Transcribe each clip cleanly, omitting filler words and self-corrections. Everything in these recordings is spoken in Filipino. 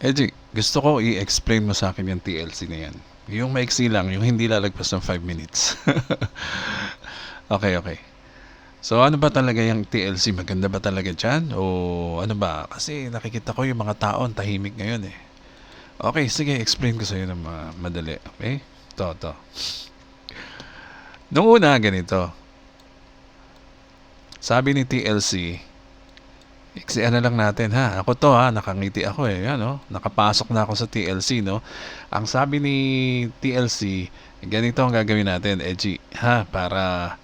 Eji, gusto ko i-explain mo sa akin yung TLC na yan. Yung maiksi lang, yung hindi lalagpas ng 5 minutes. Okay, okay. So ano ba talaga yung TLC? Maganda ba talaga dyan? O ano ba? Kasi nakikita ko yung mga taon tahimik ngayon eh. Okay, sige, explain ko sa'yo ng madali. Okay? To. Nung una, ganito. Sabi ni TLC, iksian na lang natin ha. Ako to ha, nakangiti ako eh. Yan, no? Nakapasok na ako sa TLC, no? Ang sabi ni TLC, ganito ang gagawin natin, Edgy, ha? Para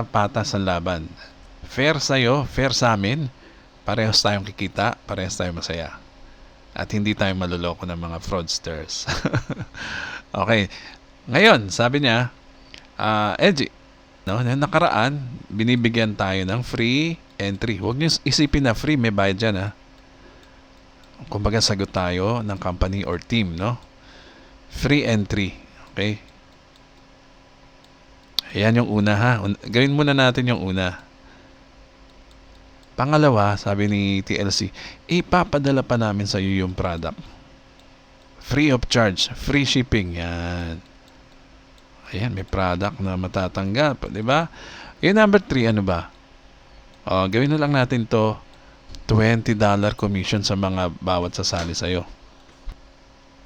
patas ang laban. Fair sa'yo, fair sa amin. Parehas tayong kikita, parehas tayong masaya. At hindi tayo maluloko ng mga fraudsters. Okay. Ngayon, sabi niya, Edgy, no, nakaraan, binibigyan tayo ng free entry. Huwag niyo isipin na free, may bayad dyan ha. Kumbaga sagot tayo ng company or team, no? Free entry. Okay? Ayan yung una ha. Gawin muna natin yung una. Pangalawa, sabi ni TLC, ipapadala pa namin sa iyo yung product. Free of charge. Free shipping. Yan. Ayan, may product na matatanggap. Diba? Yung number 3, ano ba? Gawin na lang natin to $20 commission sa mga bawat sasali sa'yo.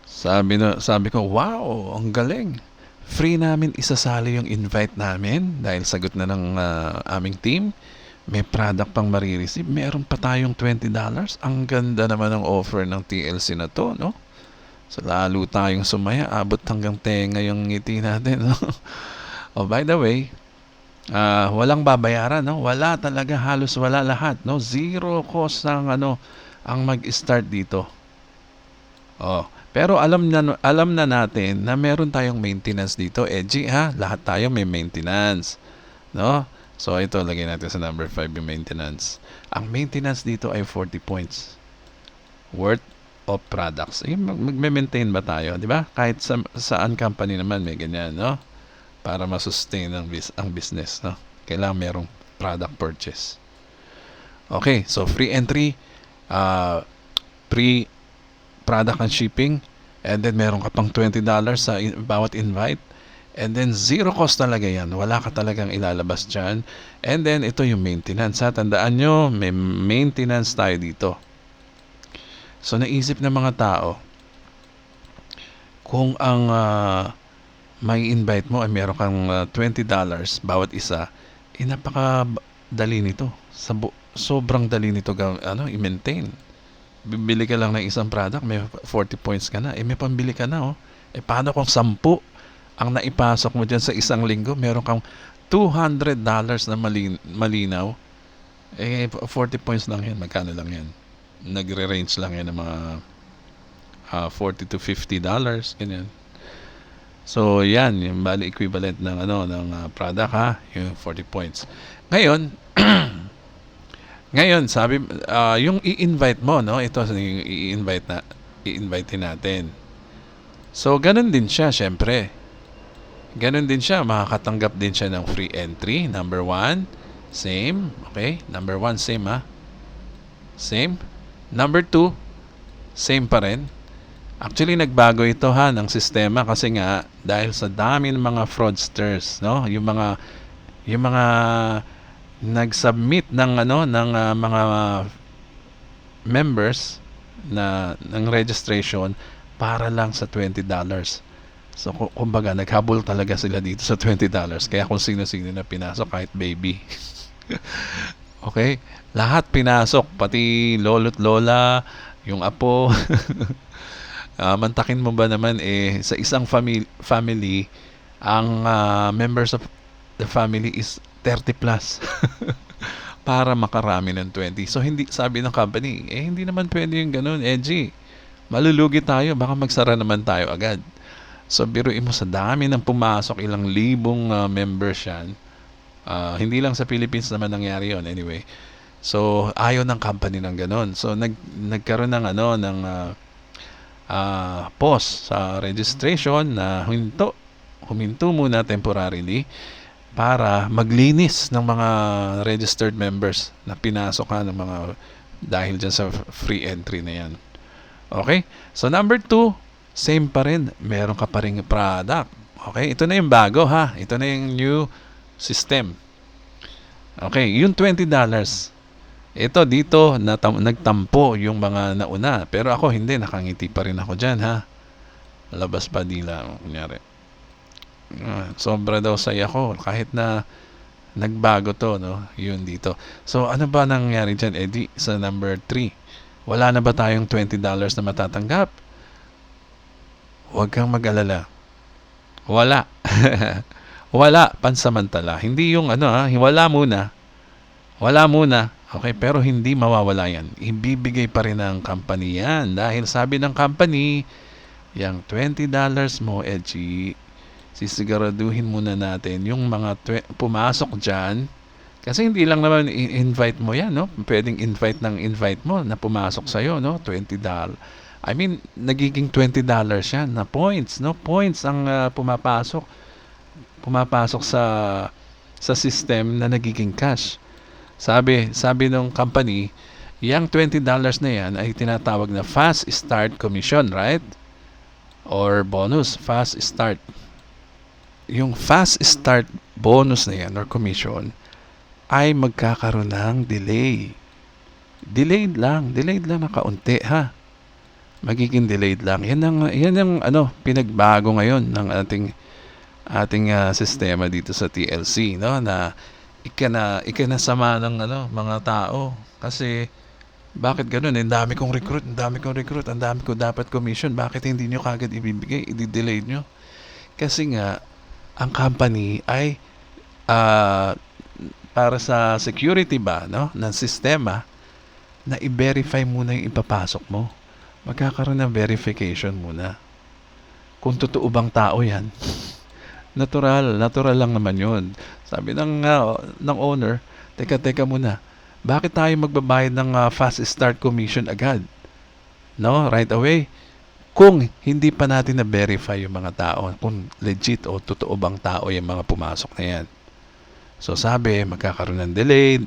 Sabi ko, wow, ang galing. Free namin isasali yung invite namin dahil sagot na ng aming team. May product pang marireceive. Meron pa tayong $20. Ang ganda naman ng offer ng TLC na to, no? So, lalo tayong sumaya. Abot hanggang tenga yung ngiti natin, no? By the way, walang babayaran, no? Wala talaga, halos wala lahat, no? Zero cost ang ang mag-start dito. Pero alam na natin na meron tayong maintenance dito, Edgy ha. Lahat tayo may maintenance, no? So ito lagay natin sa number 5 yung maintenance. Ang maintenance dito ay 40 points worth of products. Magme-maintain ba tayo, di ba? Kahit saan company naman may ganyan, no? Para ma-sustain ang business, no? Kailangan merong product purchase. Okay, so free entry, free product and shipping, and then meron ka pang $20 sa bawat invite, and then zero cost talaga yan. Wala ka talagang ilalabas dyan. And then ito yung maintenance. Tandaan nyo, may maintenance tayo dito. So naisip ng mga tao, kung ang may invite mo ay meron kang $20 bawat isa, napakadali nito. Sobrang dali nito i-maintain. Bibili ka lang ng isang product, may 40 points ka na. May pambili ka na, oh. Paano kung 10 ang naipasok mo dyan sa isang linggo? Meron kang $200 na malinaw. 40 points lang yan. Magkano lang yan? Nagre-range lang yan ng mga $40 to $50. Ganyan. So, yan. Yung bali equivalent ng, ng product, ha? Yung 40 points. Ngayon, sabi, yung i-invite mo, no? Ito yung i-invite natin. So, ganun din siya, syempre. Ganun din siya, makakatanggap din siya ng free entry. Number 1, same. Okay? Number 1, same ha. Same. Number 2, same pa rin. Actually, nagbago ito ha ng sistema kasi nga dahil sa dami ng mga fraudsters, no? Yung mga nag-submit ng mga members ng registration para lang sa $20. So, kumbaga, naghabol talaga sila dito sa $20. Kaya kung sino-sino na pinasok, kahit baby. Okay? Lahat pinasok, pati lolo't lola, yung apo. Mantakin mo ba naman, sa isang family, ang members of the family is 30 plus. Para makarami ng 20. So, sabi ng company, hindi naman pwede yung ganun, Edgy. Malulugi tayo, baka magsara naman tayo agad. So, biruin mo sa dami ng pumasok, ilang libong members yan. Hindi lang sa Philippines naman nangyari yon anyway. So, ayaw ng company ng ganun. So, nagkaroon ng pause sa registration na huminto muna temporarily para maglinis ng mga registered members na pinasok ng mga dahil dyan sa free entry na yan. Okay? So number 2, same pa rin. Meron ka pa ring product. Okay? Ito na yung bago ha. Ito na yung new system. Okay, yung $20. Ito dito nagtampo yung mga nauna. Pero ako hindi, nakangiti pa rin ako dyan ha. Labas pa dila, kunyari. Sobra daw saya ko kahit na nagbago to, no? Yun dito. So, ano ba nangyari dyan, Eddie, sa number 3? Wala na ba tayong $20 na matatanggap? Huwag kang mag-alala. Wala. Wala, pansamantala. Hindi yung ano ha, wala muna. Wala muna. Okay, pero hindi mawawala yan. Ibibigay pa rin ng company yan. Dahil sabi ng company, yung $20 mo, Edgy, sisiguraduhin muna natin yung mga pumasok dyan. Kasi hindi lang naman invite mo yan, no? Pwedeng invite mo na pumasok sa'yo, no? $20. I mean, nagiging $20 yan na points, no? Points ang pumapasok sa system na nagiging cash. Sabi ng company, yung $20 na yan ay tinatawag na fast start commission, right? Or bonus, fast start. Yung fast start bonus na yan or commission ay magkakaroon ng delay. Delayed lang na kaunti ha. Magiging delayed lang. Yan ang pinagbago ngayon ng ating sistema dito sa TLC, no, na ikinasama ng mga tao kasi bakit ganoon? Ang dami kong recruit, ang dami ko dapat commission. Bakit hindi nyo kagad ibibigay? I-delay nyo. Kasi nga, ang company ay para sa security ba, no, ng sistema na i-verify muna yung ipapasok mo. Magkakaroon ng verification muna. Kung totoo bang tao yan. Natural lang naman yun. Sabi ng owner, teka muna, bakit tayo magbabayad ng fast start commission agad? No, right away. Kung hindi pa natin na-verify yung mga tao, kung legit o totoo bang tao yung mga pumasok na yan. So sabi, magkakaroon ng delay,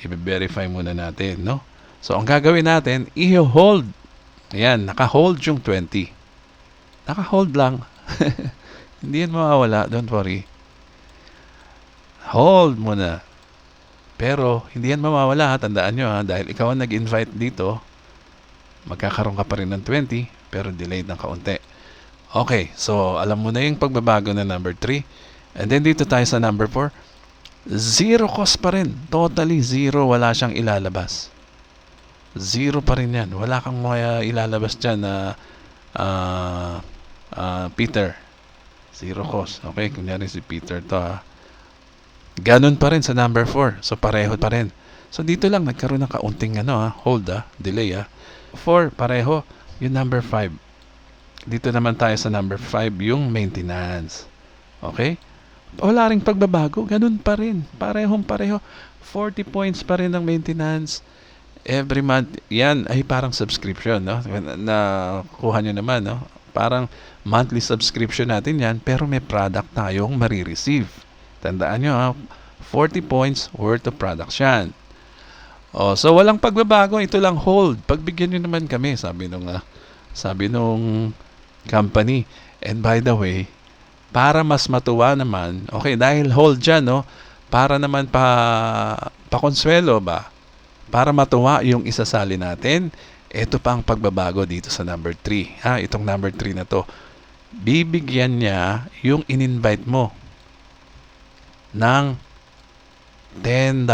i-verify muna natin, no? So ang gagawin natin, i-hold. Ayan, naka-hold yung 20. Naka-hold lang. Hindi yan mawawala, don't worry. Hold muna. Pero, hindi yan mawawala ha, tandaan nyo ha, dahil ikaw ang nag-invite dito, magkakaroon ka pa rin ng 20, pero delayed ng kaunti. Okay, so alam mo na yung pagbabago na number 3. And then dito tayo sa number 4. Zero cost pa rin. Totally zero, wala siyang ilalabas. Zero pa rin yan. Wala kang ilalabas dyan na Peter. Zero cost. Okay, kunyari si Peter to ha. Ganun pa rin sa number 4. So pareho pa rin. So dito lang nagkaroon ng kaunting hold delay 4 pareho. Yung number 5. Dito naman tayo sa number 5, yung maintenance. Okay? Wala ring pagbabago, ganun pa rin. Pareho. 40 points pa rin ang maintenance every month. Yan ay parang subscription, no? Na kuha nyo naman, no? Parang monthly subscription natin yan, pero may product tayong marireceive. Tandaan nyo, 40 points worth of products yan. So walang pagbabago, ito lang hold. Pagbigyan nyo naman kami, sabi nung company. And by the way, para mas matuwa naman, okay, dahil hold dyan, no? Para naman pakonsuelo ba? Para matuwa yung isasali natin, ito pa ang pagbabago dito sa number 3. Itong number 3 na to. Bibigyan niya yung in-invite mo ng $10.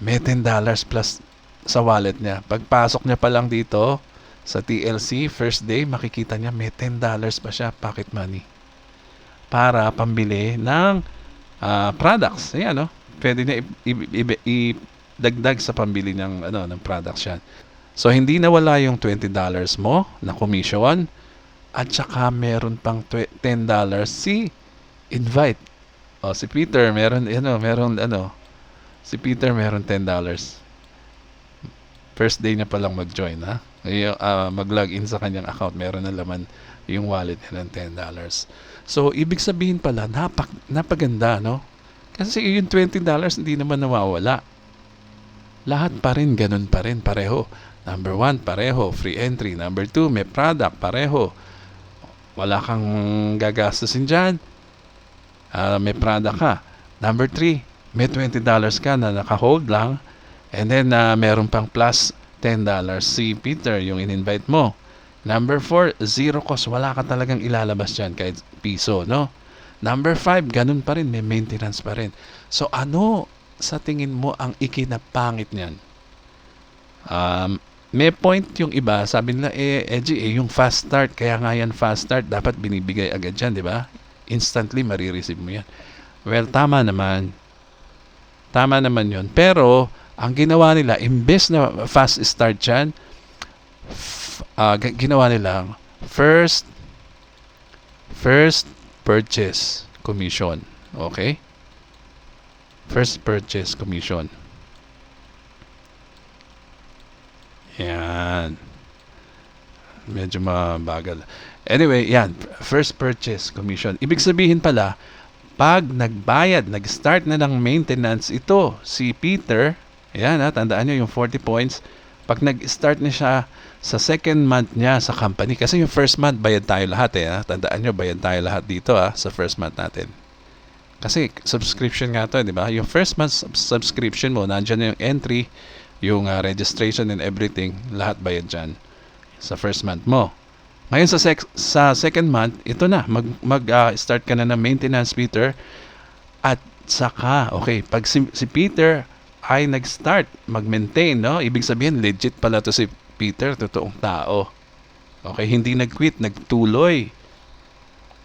May $10 plus sa wallet niya. Pagpasok niya pa lang dito sa TLC, first day, makikita niya may $10 pa siya pocket money para pambili ng products. Ayan, no? Pwede niya idagdag sa pambili ng products yan. So hindi nawala yung $20 mo na commission at saka meron pang $10 si invite. Si Peter si Peter meron $10. First day niya pa lang mag-join mag-login sa kanyang account, meron na laman yung wallet niya ng $10. So ibig sabihin pala napaganda, no? Kasi yung $20 hindi naman nawawala. Lahat pa rin, ganun pa rin, pareho. Number 1, pareho, free entry. Number 2, may product, pareho. Wala kang gagastusin dyan. May product ka. Number 3, may $20 ka na naka-hold lang. And then, meron pang plus $10 si Peter, yung in-invite mo. Number 4, zero cost. Wala ka talagang ilalabas dyan kahit piso, no? Number 5, ganun pa rin. May maintenance pa rin. So, ano sa tingin mo ang ikinapangit niyan? May point yung iba, sabi nila, Edgy, yung fast start, kaya nga yan fast start, dapat binibigay agad yan, di ba? Instantly, marireceive mo yan. Well, tama naman. Tama naman yun. Pero, ang ginawa nila, imbes na fast start yan, ginawa nila, first purchase commission. Okay? First purchase commission. Yan. Medyo mabagal. Anyway, yan. First purchase commission. Ibig sabihin pala, pag nagbayad, nag-start na ng maintenance ito, si Peter, yan tandaan nyo yung 40 points, pag nag-start na siya sa second month niya sa company, kasi yung first month, bayad tayo lahat tandaan nyo, bayad tayo lahat dito sa first month natin. Kasi subscription nga to, di ba? Yung first month subscription mo, nandyan na yung entry, yung registration and everything, lahat bayad dyan sa first month mo. Ngayon sa second month, ito na, mag-start ka na ng maintenance, Peter. At saka, okay, pag si Peter ay nag-start mag-maintain, no? Ibig sabihin, legit pala to si Peter, totoong tao. Okay, hindi nag-quit, nagtuloy.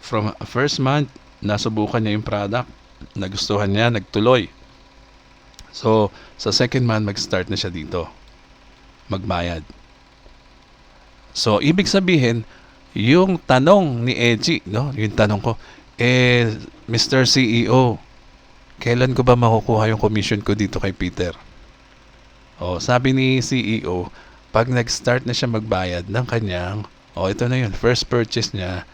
From first month, nasubukan niya yung product, nagustuhan niya, nagtuloy. So, sa second month, mag-start na siya dito. Magbayad. So, ibig sabihin, yung tanong ni Edgy, no? Yung tanong ko, Mr. CEO, kailan ko ba makukuha yung commission ko dito kay Peter? Sabi ni CEO, pag nag-start na siya magbayad ng kanyang, ito na yun, first purchase niya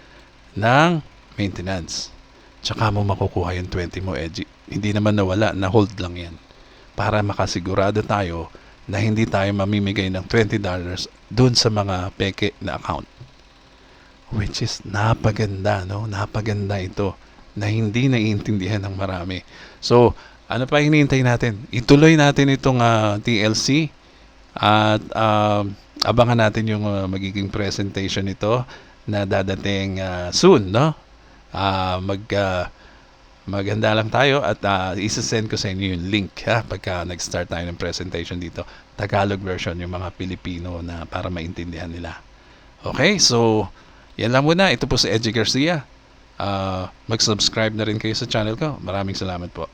ng maintenance. Tsaka mo makukuha yung 20 mo, Edgy. Hindi naman nawala, na-hold lang yan. Para makasigurado tayo na hindi tayo mamimigay ng $20 dun sa mga peke na account. Which is napaganda, no? Napaganda ito na hindi naiintindihan ng marami. So, ano pa hinihintay natin? Ituloy natin itong TLC at abangan natin yung magiging presentation nito na dadating soon, no? Maganda lang tayo at isa-send ko sa inyo yung link pagka nag-start tayo ng presentation dito. Tagalog version, yung mga Pilipino na para maintindihan nila. Okay, so yan lang muna. Ito po si Edgy Garcia. Mag-subscribe na rin kayo sa channel ko. Maraming salamat po.